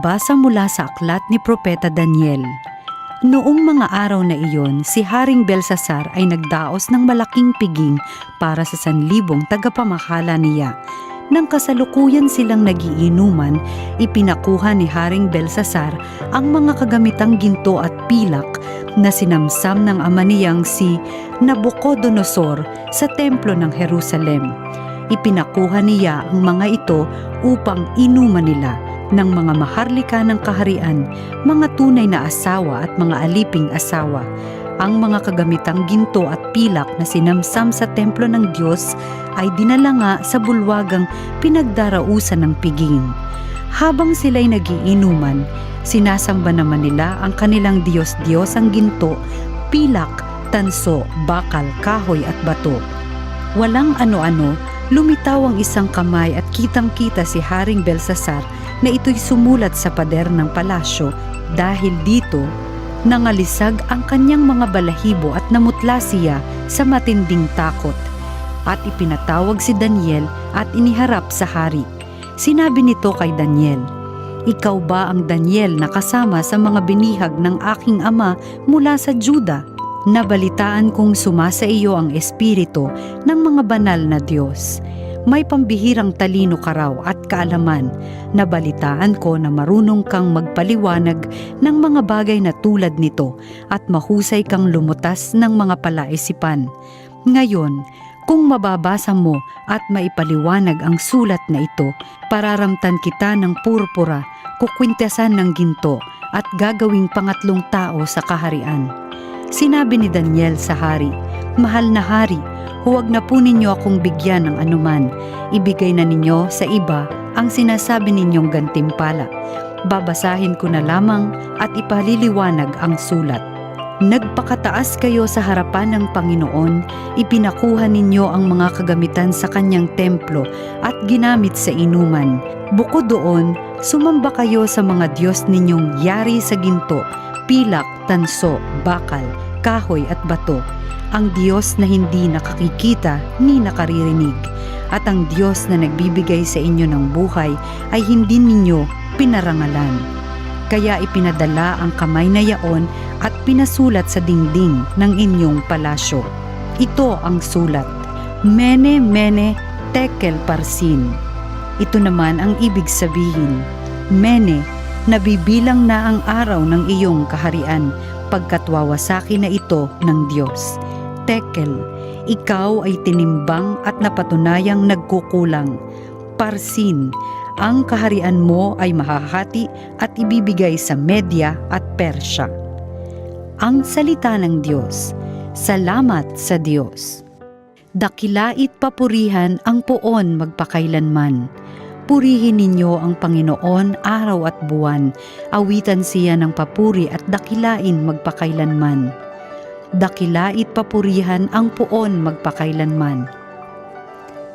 Pagbabasa mula sa aklat ni Propeta Daniel. Noong mga araw na iyon, si Haring Belsasar ay nagdaos ng malaking piging para sa 1,000 tagapamahala niya. Nang kasalukuyan silang nagiinuman, ipinakuha ni Haring Belsasar ang mga kagamitang ginto at pilak na sinamsam ng ama niyang si Nabucodonosor sa templo ng Jerusalem. Ipinakuha niya ang mga ito upang inuman nila ng mga maharlika ng kaharian, mga tunay na asawa at mga aliping asawa. Ang mga kagamitang ginto at pilak na sinamsam sa templo ng Diyos ay dinala nga sa bulwagang pinagdarausan ng piging. Habang sila'y nagiinuman, sinasamba naman nila ang kanilang Diyos-Diyos ang ginto, pilak, tanso, bakal, kahoy at bato. Walang ano-ano, lumitaw ang isang kamay at kitang-kita si Haring Belsasar na ito'y sumulat sa pader ng palasyo. Dahil dito, nangalisag ang kanyang mga balahibo at namutla siya sa matinding takot. At ipinatawag si Daniel at iniharap sa hari. Sinabi nito kay Daniel, "Ikaw ba ang Daniel na kasama sa mga binihag ng aking ama mula sa Juda? Nabalitaan kong sumasa iyo ang espiritu ng mga banal na Diyos. May pambihirang talino ka raw at kaalaman. Nabalitaan ko na marunong kang magpaliwanag ng mga bagay na tulad nito at mahusay kang lumutas ng mga palaisipan. Ngayon, kung mababasa mo at maipaliwanag ang sulat na ito, pararamtan kita ng purpura, kukwintasan ng ginto at gagawing pangatlong tao sa kaharian." Sinabi ni Daniel sa hari, "Mahal na hari, huwag na po ninyo akong bigyan ng anuman. Ibigay na ninyo sa iba ang sinasabi ninyong gantimpala. Babasahin ko na lamang at ipaliliwanag ang sulat. Nagpakataas kayo sa harapan ng Panginoon, ipinakuha ninyo ang mga kagamitan sa kanyang templo at ginamit sa inuman. Bukod doon, sumamba kayo sa mga Diyos ninyong yari sa ginto, pilak, tanso, bakal, kahoy at bato, ang Diyos na hindi nakakikita ni nakaririnig, at ang Diyos na nagbibigay sa inyo ng buhay ay hindi ninyo pinarangalan. Kaya ipinadala ang kamay na yaon at pinasulat sa dingding ng inyong palasyo. Ito ang sulat, Mene, Mene, Tekel, Parsin. Ito naman ang ibig sabihin, Mene, nabibilang na ang araw ng iyong kaharian, pagkat wawasakin na ito ng Diyos. Tekel, ikaw ay tinimbang at napatunayang nagkukulang. Parsin, ang kaharian mo ay mahahati at ibibigay sa Media at Persya. Ang salita ng Diyos. Salamat sa Diyos. Dakilait papurihan ang poon magpakailanman. Purihin ninyo ang Panginoon araw at buwan. Awitan siya ng papuri at dakilain magpakailanman. Dakilait papurihan ang poon magpakailanman.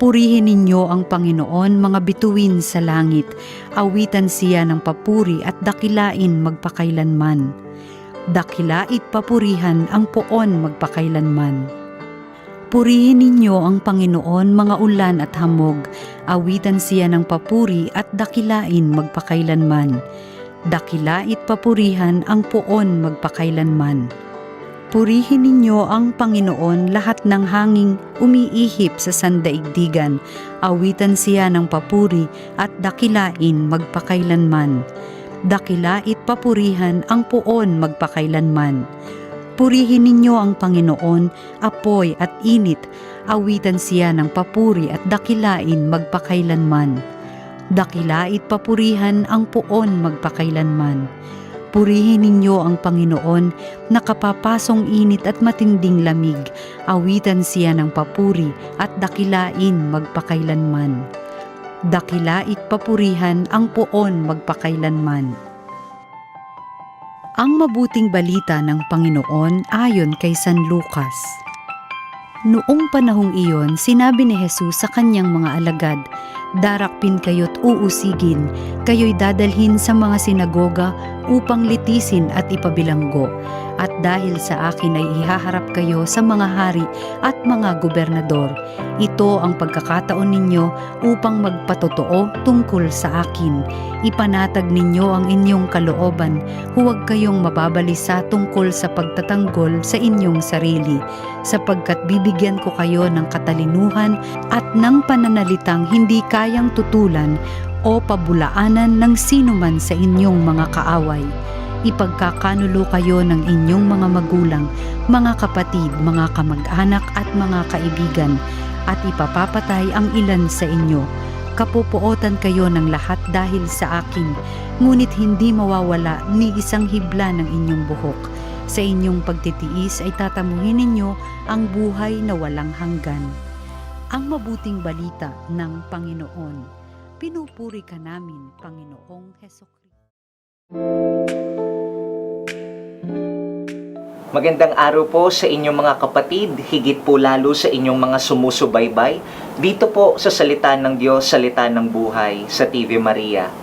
Purihin ninyo ang Panginoon mga bituin sa langit. Awitan siya ng papuri at dakilain magpakailanman. Dakilait papurihan ang poon magpakailanman. Purihin ninyo ang Panginoon mga ulan at hamog. Awitan siya ng papuri at dakilain magpakailanman. Dakilait papurihan ang poon magpakailanman. Purihin ninyo ang Panginoon lahat ng hanging umiihip sa sandaigdigan. Awitan siya ng papuri at dakilain magpakailanman. Dakilait papurihan ang poon magpakailanman. Purihin ninyo ang Panginoon, apoy at init. Awitan siya ng papuri at dakilain magpakailanman. Dakilait papurihan ang poon magpakailanman. Purihin ninyo ang Panginoon na kapapasong init at matinding lamig. Awitan siya ng papuri at dakilain magpakailanman. Dakilait papurihan ang poon magpakailanman. Ang mabuting balita ng Panginoon ayon kay San Lucas. Noong panahong iyon, sinabi ni Jesus sa kanyang mga alagad, "Darakpin kayo't uusigin, kayo'y dadalhin sa mga sinagoga upang litisin at ipabilanggo, At dahil sa akin ay ihaharap kayo sa mga hari at mga gobernador. Ito ang pagkakataon ninyo upang magpatotoo tungkol sa akin. Ipanatag ninyo ang inyong kalooban. Huwag kayong mababalisa tungkol sa pagtatanggol sa inyong sarili, sapagkat bibigyan ko kayo ng katalinuhan at ng pananalitang hindi kayang tutulan o pabulaanan ng sinuman sa inyong mga kaaway. Ipagkakanulo kayo ng inyong mga magulang, mga kapatid, mga kamag-anak at mga kaibigan, at ipapapatay ang ilan sa inyo. Kapupuotan kayo ng lahat dahil sa akin, ngunit hindi mawawala ni isang hibla ng inyong buhok. Sa inyong pagtitiis ay tatamuhin ninyo ang buhay na walang hanggan. Ang mabuting balita ng Panginoon. Pinupuri ka namin, Panginoong Hesukristo. Magandang araw po sa inyong mga kapatid, higit po lalo sa inyong mga sumusubaybay dito po sa Salita ng Diyos, Salita ng Buhay sa TV Maria.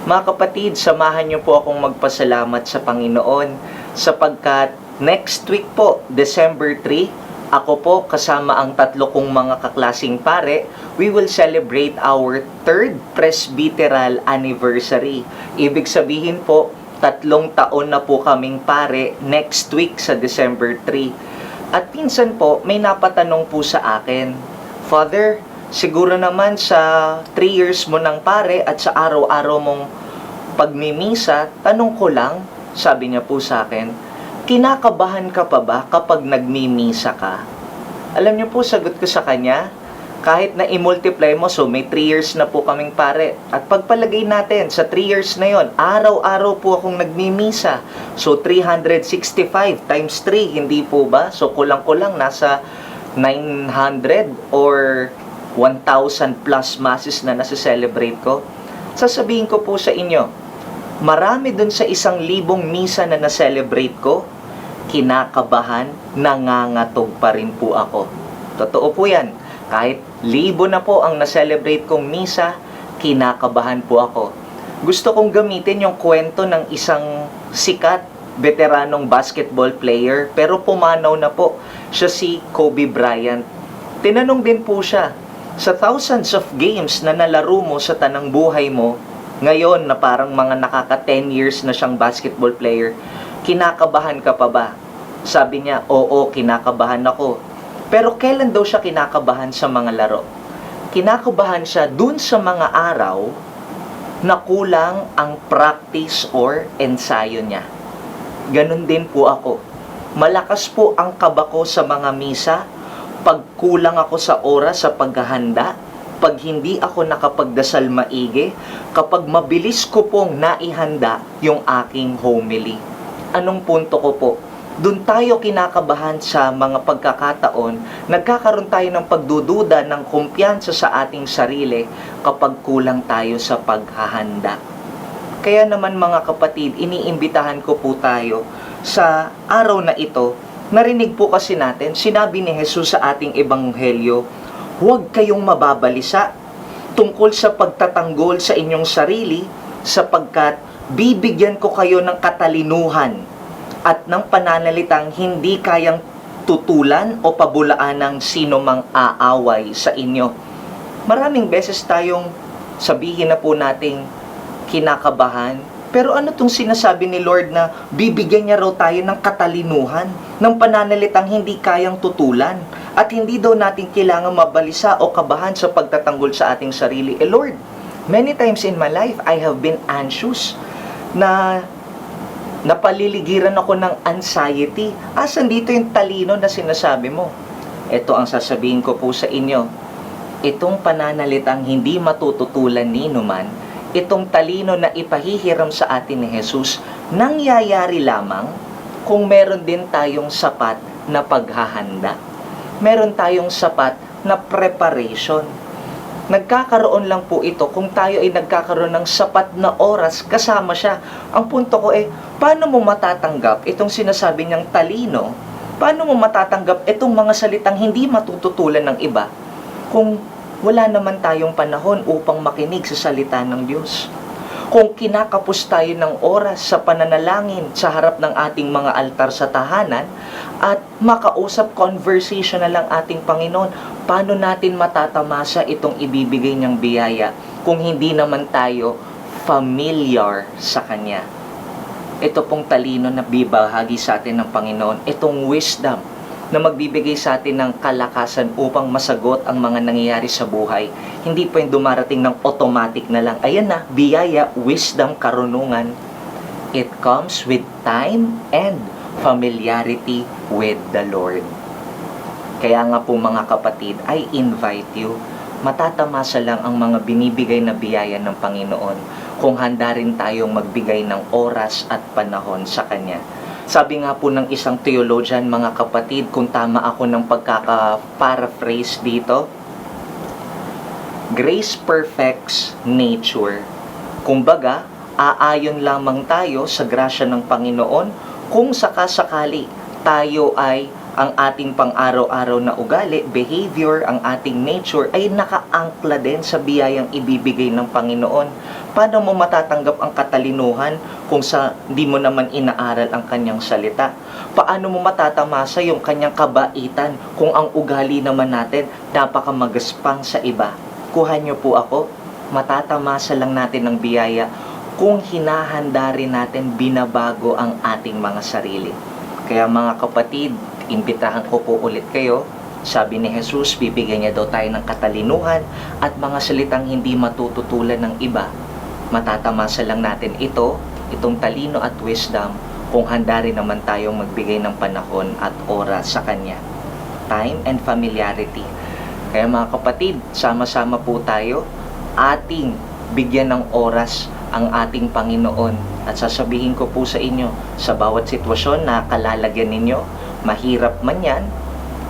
Mga kapatid, samahan niyo po akong magpasalamat sa Panginoon sapagkat next week po, December 3, ako po kasama ang tatlo kong mga kaklasing pare, we will celebrate our 3rd Presbyteral Anniversary. Ibig sabihin po, 3 taon na po kaming pare next week sa December 3. At pinsan po, may napatanong po sa akin, Father, siguro naman sa 3 years mo ng pare at sa araw-araw mong pagmimisa, tanong ko lang, sabi niya po sa akin, kinakabahan ka pa ba kapag nagmimisa ka? Alam niyo po, sagot ko sa kanya, kahit na i-multiply mo, so may 3 years na po kaming pare. At pagpalagay natin, sa 3 years na yon, araw-araw po akong nagmimisa. So 365 times 3, hindi po ba? So kulang-kulang, nasa 900 or 1,000 plus masses na nasa-celebrate ko. Sasabihin ko po sa inyo, marami dun sa 1,000 misa na na-celebrate ko, kinakabahan, nangangatog pa rin po ako. Totoo po yan. Kahit 1,000 na po ang na-celebrate kong misa, kinakabahan po ako. Gusto kong gamitin yung kwento ng isang sikat, veteranong basketball player, pero pumanaw na po. Siya si Kobe Bryant. Tinanong din po siya, sa thousands of games na nalaro mo sa tanang buhay mo, ngayon na parang mga nakaka 10 years na siyang basketball player, kinakabahan ka pa ba? Sabi niya, oo, kinakabahan ako. Pero kailan daw siya kinakabahan sa mga laro? Kinakabahan siya dun sa mga araw na kulang ang practice or ensayo niya. Ganun din po ako. Malakas po ang kaba ko sa mga misa pag kulang ako sa oras sa paghahanda, pag hindi ako nakapagdasal maigi, kapag mabilis ko pong naihanda yung aking homily. Anong punto ko po? Doon tayo kinakabahan sa mga pagkakataon, nagkakaroon tayo ng pagdududa ng kumpiyansa sa ating sarili kapag kulang tayo sa paghahanda. Kaya naman mga kapatid, iniimbitahan ko po tayo sa araw na ito. Narinig po kasi natin, sinabi ni Jesus sa ating ebanghelyo, huwag kayong mababalisa tungkol sa pagtatanggol sa inyong sarili sapagkat bibigyan ko kayo ng katalinuhan at ng pananalitang hindi kayang tutulan o pabulaan ng sino mang aaway sa inyo. Maraming beses tayong sabihin na po nating kinakabahan, pero ano tong sinasabi ni Lord na bibigyan niya raw tayo ng katalinuhan, ng pananalitang hindi kayang tutulan, at hindi daw natin kailangan mabalisa o kabahan sa pagtatanggol sa ating sarili. Lord, many times in my life, I have been anxious na napaliligiran ako ng anxiety. Asan dito yung talino na sinasabi mo? Ito ang sasabihin ko po sa inyo. Itong pananalitang hindi matututulan ni numan, itong talino na ipahihiram sa atin ni Jesus, nangyayari lamang kung meron din tayong sapat na paghahanda. Meron tayong sapat na preparation. Nagkakaroon lang po ito kung tayo ay nagkakaroon ng sapat na oras kasama siya. Ang punto ko paano mo matatanggap itong sinasabi niyang talino? Paano mo matatanggap itong mga salitang hindi matututulan ng iba kung wala naman tayong panahon upang makinig sa salita ng Diyos? Kung kinakapos tayo ng oras sa pananalangin sa harap ng ating mga altar sa tahanan at makausap, conversation na lang ating Panginoon, paano natin matatamasa itong ibibigay niyang biyaya kung hindi naman tayo familiar sa Kanya? Ito pong talino na bibahagi sa atin ng Panginoon, itong wisdom na magbibigay sa atin ng kalakasan upang masagot ang mga nangyayari sa buhay. Hindi po yung dumarating ng automatic na lang. Ayan na, biyaya, wisdom, karunungan. It comes with time and familiarity with the Lord. Kaya nga po mga kapatid, I invite you, matatamasa lang ang mga binibigay na biyaya ng Panginoon kung handa rin tayong magbigay ng oras at panahon sa Kanya. Sabi nga po ng isang theologian, mga kapatid, kung tama ako ng pagkaka-paraphrase dito, grace perfects nature. Kumbaga, aayon lamang tayo sa grasya ng Panginoon kung sakasakali tayo ay ang ating pang-araw-araw na ugali, behavior, ang ating nature ay nakaangkla din sa biyayang ibibigay ng Panginoon. Paano mo matatanggap ang katalinuhan kung di mo naman inaaral ang kanyang salita? Paano mo matatamasa yung kanyang kabaitan kung ang ugali naman natin napakamagaspang sa iba? Kuha niyo po ako, matatamasa lang natin ng biyaya kung hinahanda rin natin binabago ang ating mga sarili. Kaya mga kapatid, imbitahan ko po ulit kayo. Sabi ni Jesus, bibigyan niya daw tayo ng katalinuhan at mga salitang hindi matututulan ng iba. Matatamasa lang natin itong talino at wisdom kung handa rin naman tayong magbigay ng panahon at oras sa Kanya. Time and familiarity. Kaya mga kapatid, sama-sama po tayo ating bigyan ng oras ang ating Panginoon. At sasabihin ko po sa inyo, sa bawat sitwasyon na kalalagyan ninyo, mahirap man yan,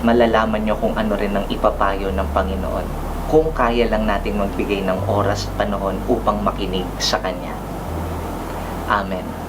malalaman nyo kung ano rin ang ipapayo ng Panginoon. Kung kaya lang natin magbigay ng oras at panahon upang makinig sa Kanya. Amen.